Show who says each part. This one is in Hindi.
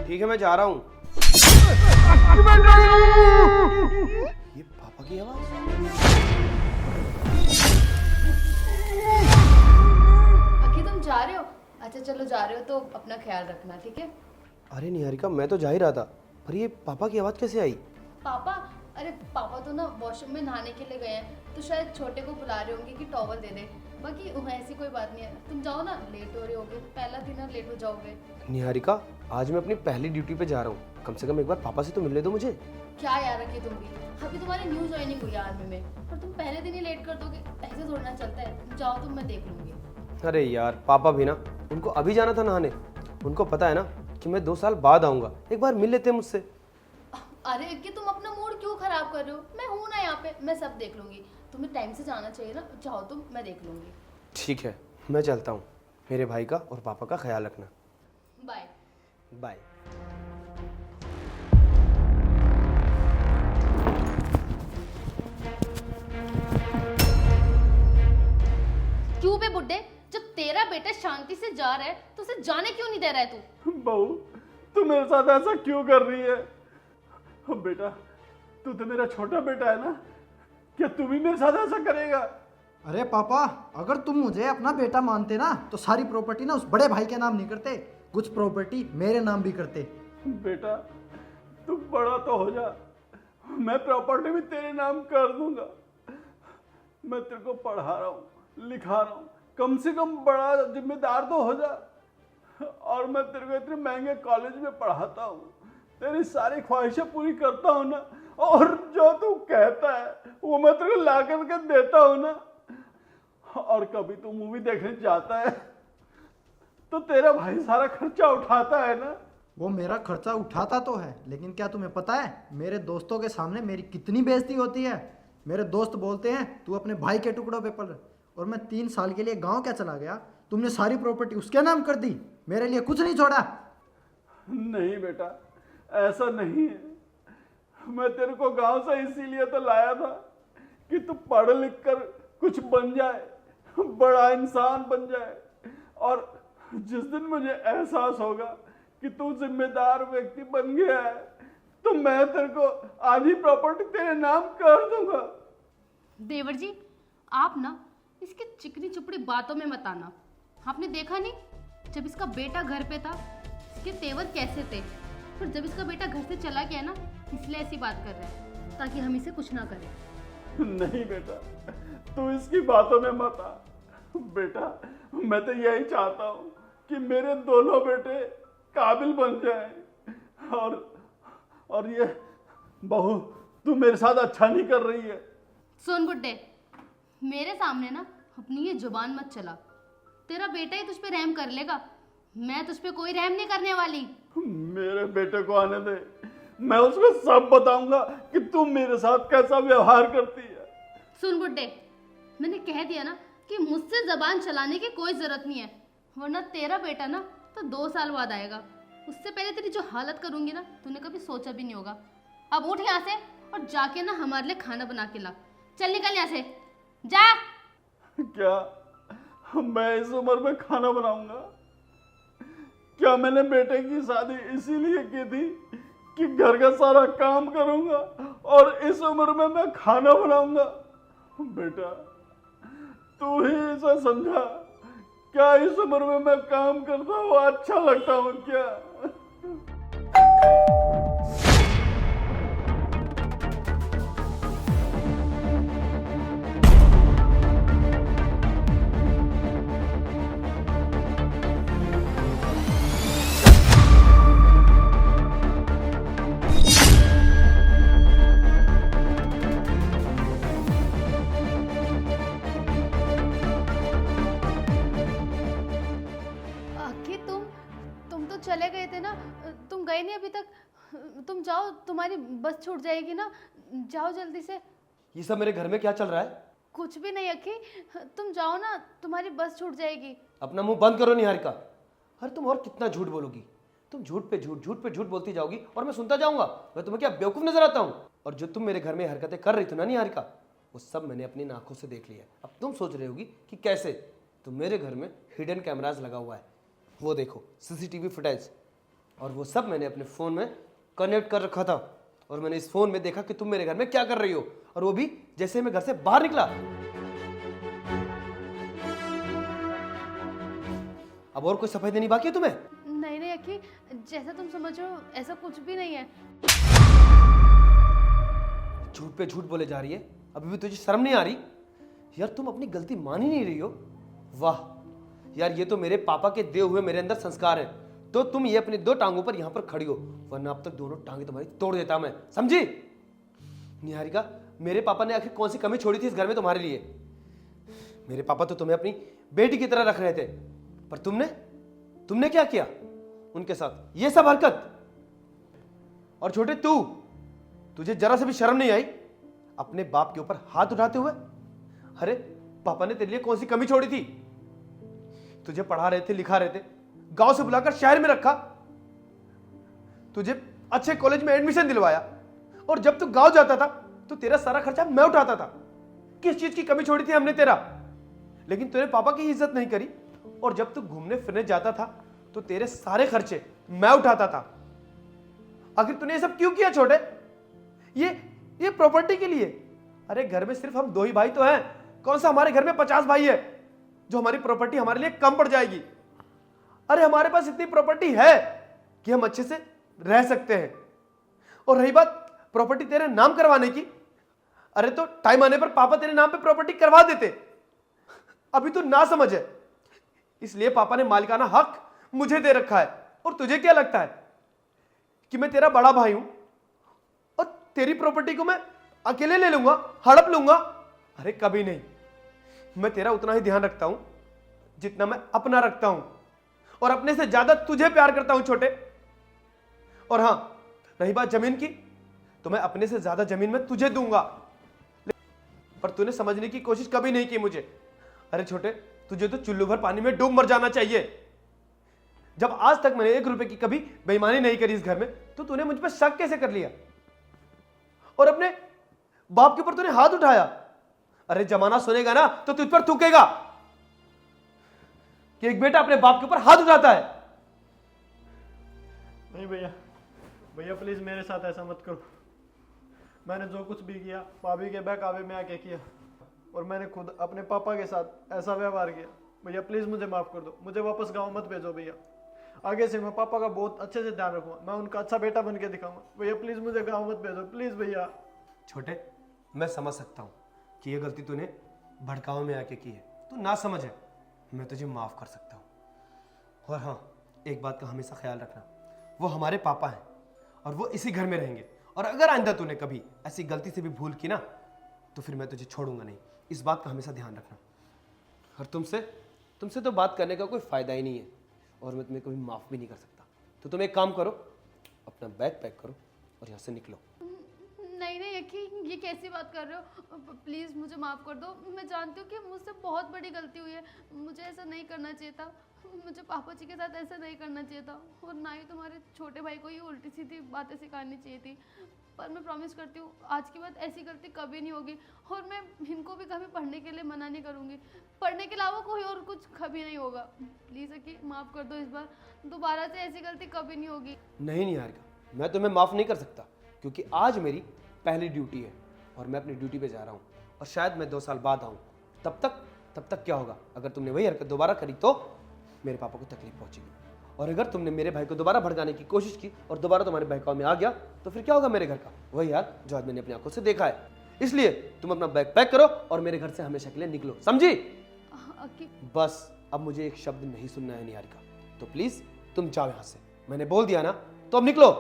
Speaker 1: ठीक है मैं जा रहा हूँ। ये पापा की आवाज।
Speaker 2: अखी तुम जा रहे हो? अच्छा चलो जा रहे हो तो अपना ख्याल रखना, ठीक है?
Speaker 1: अरे निहारिका मैं तो जा ही रहा था, पर ये पापा की आवाज कैसे आई?
Speaker 2: पापा? अरे पापा तो ना वॉशरूम में नहाने के लिए गए हैं, तो शायद छोटे को बुला रहे होंगे कि टॉवल दे दे। बाकी ऐसी कोई बात नहीं है, तुम जाओ ना, लेट हो रहे होगे, पहला दिन है, लेट हो जाओगे।
Speaker 1: निहारिका आज मैं अपनी पहली ड्यूटी पे जा रहा हूँ, कम से कम एक बार पापा से तो मिलने दो मुझे।
Speaker 2: क्या यार रखी तुम भी, अभी तुम्हारी न्यू ज्वाइनिंग हुई है आर्मी में और तुम पहले दिन ही लेट कर दोगे, ऐसे थोड़ा ना चलता है। जाओ तुम, मैं देख लूंगी।
Speaker 1: अरे यार पापा भी ना, उनको अभी जाना था नहाने, उनको पता है ना कि मैं 2 साल बाद आऊँगा, एक बार मिल लेते मुझसे।
Speaker 2: अरे कि तुम अपना मूड क्यों खराब कर रहे हो? मैं हूं ना यहाँ पे, मैं सब देख लूंगी। तुम्हें टाइम से जाना चाहिए ना, जाओ तुम, मैं देख लूंगी।
Speaker 1: ठीक है मैं चलता हूँ, मेरे भाई का और पापा का ख्याल रखना।
Speaker 2: बाय।
Speaker 1: बाय।
Speaker 2: क्यों बे बुड्ढे, जब तेरा बेटा शांति से जा रहा है तो उसे जाने क्यों नहीं दे रहा है तू?
Speaker 3: बहू तू मेरे साथ ऐसा क्यों कर रही है? बेटा तू तो मेरा छोटा बेटा है ना, क्या तू भी मेरे साथ ऐसा करेगा?
Speaker 4: अरे पापा, अगर तुम मुझे अपना बेटा मानते ना तो सारी प्रॉपर्टी ना उस बड़े भाई के नाम नहीं करते, कुछ प्रॉपर्टी मेरे नाम भी करते।
Speaker 3: बेटा तू बड़ा तो हो जा, मैं प्रॉपर्टी भी तेरे नाम कर दूंगा। मैं तेरे को पढ़ा रहा हूँ, लिखा रहा हूँ, कम से कम बड़ा जिम्मेदार तो हो जा। और मैं तेरे को इतने महंगे कॉलेज में पढ़ाता हूँ, तेरी सारी ख्वाहिशें पूरी करता हूँ ना, और जो तू कहता है वो मैं तेरे को ला करके देता हूँ ना। और कभी तू मूवी देखने जाता है तो तेरा भाई सारा खर्चा उठाता है ना।
Speaker 4: वो मेरा खर्चा उठाता तो है, लेकिन क्या तुम्हें पता है मेरे दोस्तों के सामने मेरी कितनी बेइज्जती होती है? मेरे दोस्त बोलते हैं तू अपने भाई के टुकड़ों पे पल, और मैं 3 साल के लिए गांव क्या चला गया, तुमने सारी प्रॉपर्टी उसके नाम कर दी, मेरे लिए कुछ नहीं छोड़ा।
Speaker 3: नहीं बेटा ऐसा नहीं है, मैं तेरे को गांव से इसीलिए तो लाया था कि तू पढ़ लिख कर कुछ बन जाए, बड़ा इंसान बन जाए। और जिस दिन मुझे एहसास होगा कि तू जिम्मेदार व्यक्ति बन गया है तो मैं तेरे को आधी प्रॉपर्टी तेरे नाम कर दूंगा।
Speaker 2: देवर जी, आप ना इसके चिकनी चुपड़ी बातों में मत आना। आपने देखा नहीं, जब इसका बेटा घर पे था इसके तेवर कैसे थे, पर जब इसका बेटा घर से चला गया ना, इसलिए ऐसी बात कर रहा है ताकि हम इसे कुछ ना करें।
Speaker 3: नहीं बेटा तू इसकी बातों में मत आ। बेटा मैं तो यही चाहता हूँ कि मेरे दोनों बेटे काबिल बन जाएं। और ये बहू तू मेरे साथ अच्छा नहीं कर रही है।
Speaker 2: सुन बुड्ढे, मेरे सामने ना अपनी ये जुबान मत चला, तेरा बेटा ही तुझ पे रहम कर लेगा, मैं तुझ पे कोई रहम नहीं करने वाली।
Speaker 3: मेरे बेटे को आने दे, मैं उसको सब बताऊंगा कि तू मेरे साथ कैसा व्यवहार करती है।
Speaker 2: सुन बुड्ढे, मैंने कह दिया ना कि मुझसे जबान चलाने की कोई जरूरत नहीं है, वरना तेरा बेटा ना तो 2 साल बाद आएगा, उससे पहले तेरी जो हालत करूंगी ना तूने कभी सोचा भी नहीं होगा। अब उठ यहाँ से और जाके ना हमारे लिए खाना बना के ला। चल निकल यहाँ से, जा।
Speaker 3: क्या मैं इस उम्र में खाना बनाऊंगा? क्या मैंने बेटे की शादी इसीलिए की थी कि घर का सारा काम करूंगा और इस उम्र में मैं खाना बनाऊंगा? बेटा तू ही इसे समझा, क्या इस उम्र में मैं काम करता हूँ अच्छा लगता हूँ क्या?
Speaker 2: आखिर तुम तो चले गए थे ना, तुम गए नहीं अभी तक। तुम जाओ, तुम्हारी बस छूट जाएगी ना, जाओ जल्दी से।
Speaker 1: ये सब मेरे घर में क्या चल रहा है?
Speaker 2: कुछ भी नहीं अखी, तुम जाओ ना, तुम्हारी बस छूट जाएगी।
Speaker 1: अपना मुंह बंद करो निहारिका। अरे तुम और कितना झूठ बोलोगी? तुम झूठ पे झूठ बोलती जाओगी और मैं सुनता जाऊंगा। मैं तुम्हें क्या बेवकूफ नजर आता हूँ? और जो तुम मेरे घर में हरकतें कर रही थी ना निहारिका, वो सब मैंने अपनी आंखों से देख लिया है। अब तुम सोच रहे होगी कि कैसे, तो मेरे घर में हिडन कैमराज लगा हुआ है, वो देखो सीसीटीवी फुटेज। और वो सब मैंने अपने फ़ोन में कनेक्ट कर रखा था। और मैंने इस फ़ोन में देखा कि तुम मेरे घर में क्या कर रही हो, और वो भी जैसे मैं घर से बाहर निकला। अब और कोई सफाई देनी बाकी है तुम्हें?
Speaker 2: नहीं नहीं अक्की, जैसा तुम समझ रहे हो ऐसा कुछ भी नहीं है।
Speaker 1: झूठ पे झूठ बोले जा रही है, अभी भी तुझे शर्म नहीं आ रही? यार तुम अपनी गलती मान ही नहीं रही हो। वाह यार, ये तो मेरे पापा के दिए हुए मेरे अंदर संस्कार हैं। तो तुम ये अपनी दो टांगों पर यहां पर खड़ी हो, वरना अब तक दोनों टांगे तुम्हारी तोड़ देता मैं, समझी? निहारिका, मेरे पापा ने आखिर कौन सी कमी छोड़ी थी इस घर में तुम्हारे लिए? मेरे पापा तो तुम्हें अपनी बेटी की तरह रख रहे थे, पर तुमने क्या किया उनके साथ? ये सब हरकत। और छोटे तुझे जरा से भी शर्म नहीं आई अपने बाप के ऊपर हाथ उठाते हुए? अरे पापा ने तेरे लिए कौन सी कमी छोड़ी थी? तुझे पढ़ा रहे थे, लिखा रहे थे, गांव से बुलाकर शहर में रखा, तुझे अच्छे कॉलेज में एडमिशन दिलवाया, और जब तू गांव जाता था तो तेरा सारा खर्चा मैं उठाता था। किस चीज की कमी छोड़ी थी हमने तेरा? लेकिन तूने पापा की इज्जत नहीं करी, और जब तू घूमने फिरने जाता था तो तेरे सारे खर्चे मैं उठाता था। आखिर तूने ये सब क्यों किया छोटे? ये प्रॉपर्टी के लिए? अरे घर में सिर्फ हम दो ही भाई तो हैं, कौन सा हमारे घर में 50 भाई है जो हमारी प्रॉपर्टी हमारे लिए कम पड़ जाएगी? अरे हमारे पास इतनी प्रॉपर्टी है कि हम अच्छे से रह सकते हैं। और रही बात प्रॉपर्टी तेरे नाम करवाने की, अरे तो टाइम आने पर पापा तेरे नाम पे प्रॉपर्टी करवा देते। अभी तो ना समझ है, इसलिए पापा ने मालिकाना हक मुझे दे रखा है। और तुझे क्या लगता है कि मैं तेरा बड़ा भाई हूं और तेरी प्रॉपर्टी को मैं अकेले ले लूंगा, हड़प लूंगा? अरे कभी नहीं। मैं तेरा उतना ही ध्यान रखता हूं जितना मैं अपना रखता हूं, और अपने से ज्यादा तुझे प्यार करता हूं छोटे। और हां, रही बात जमीन की, तो मैं अपने से ज्यादा जमीन में तुझे दूंगा, पर तूने समझने की कोशिश कभी नहीं की मुझे। अरे छोटे, तुझे तो चुल्लू भर पानी में डूब मर जाना चाहिए। जब आज तक मैंने 1 रुपए की कभी बेईमानी नहीं करी इस घर में, तो तूने मुझ पर शक कैसे कर लिया? और अपने बाप के ऊपर तूने हाथ उठाया। अरे जमाना सुनेगा ना तो तुझ पर थूकेगा कि एक बेटा अपने बाप के ऊपर हाथ उठाता है।
Speaker 4: नहीं भैया प्लीज मेरे साथ ऐसा मत करो। मैंने जो कुछ भी किया भाभी के बहकावे में आके किया, और मैंने खुद अपने पापा के साथ ऐसा व्यवहार किया। भैया प्लीज मुझे माफ कर दो, मुझे वापस गांव मत भेजो भैया। आगे से मैं पापा का बहुत अच्छे से ध्यान रखूंगा, मैं उनका अच्छा बेटा बन के दिखाऊंगा। भैया प्लीज मुझे गाँव मत भेजो, प्लीज भैया।
Speaker 1: छोटे, मैं समझ सकता हूं कि यह गलती तूने भड़काव में आके की है, तू ना समझ है, मैं तुझे माफ कर सकता हूं। और हाँ, एक बात का हमेशा ख्याल रखना, वो हमारे पापा हैं और वो इसी घर में रहेंगे। और अगर आइंदा तूने कभी ऐसी गलती से भी भूल की ना, तो फिर मैं तुझे छोड़ूंगा नहीं। इस बात का हमेशा ध्यान रखना। और तुमसे तो बात करने का कोई फायदा ही नहीं है, और मैं तुम्हें कभी माफ भी नहीं कर सकता। तो तुम एक काम करो, अपना बैग पैक करो और यहाँ से निकलो।
Speaker 2: नहीं नहीं अक्की, ये कैसी बात कर रहे हो? प्लीज़ मुझे माफ़ कर दो। मैं जानती हूँ कि मुझसे बहुत बड़ी गलती हुई है, मुझे ऐसा नहीं करना चाहिए था। मुझे पापा जी के साथ ऐसा नहीं करना चाहिए था, और ना ही तुम्हारे छोटे भाई को ही उल्टी सीधी बातें सिखानी चाहिए थी। पर मैं प्रॉमिस करती हूँ आज के बाद ऐसी गलती कभी नहीं होगी, और मैं इनको भी कभी पढ़ने के लिए मना नहीं करूँगी। पढ़ने के अलावा कोई और कुछ कभी नहीं होगा। प्लीज़ अक्की माफ़ कर दो, इस बार दोबारा से ऐसी गलती कभी नहीं होगी।
Speaker 1: नहीं निहारिका, मैं तुम्हें माफ़ नहीं कर सकता, क्योंकि आज मेरी पहली ड्यूटी है और मैं अपनी ड्यूटी पे जा रहा हूँ, और शायद मैं 2 साल बाद आऊँ। तब तक क्या होगा? अगर तुमने वही हरकत दोबारा करी तो मेरे पापा को तकलीफ पहुंचेगी, और अगर तुमने मेरे भाई को दोबारा भड़काने की कोशिश की और दोबारा तुम्हारे बहकाव में आ गया, तो फिर क्या होगा मेरे घर का? वही हाल जो आज मैंने अपनी आंखों से देखा है। इसलिए तुम अपना बैग पैक करो और मेरे घर से हमेशा के लिए निकलो, समझी? बस अब मुझे एक शब्द नहीं सुनना है निहारिका, तो प्लीज तुम जाओ यहाँ से। मैंने बोल दिया ना, तो अब निकलो।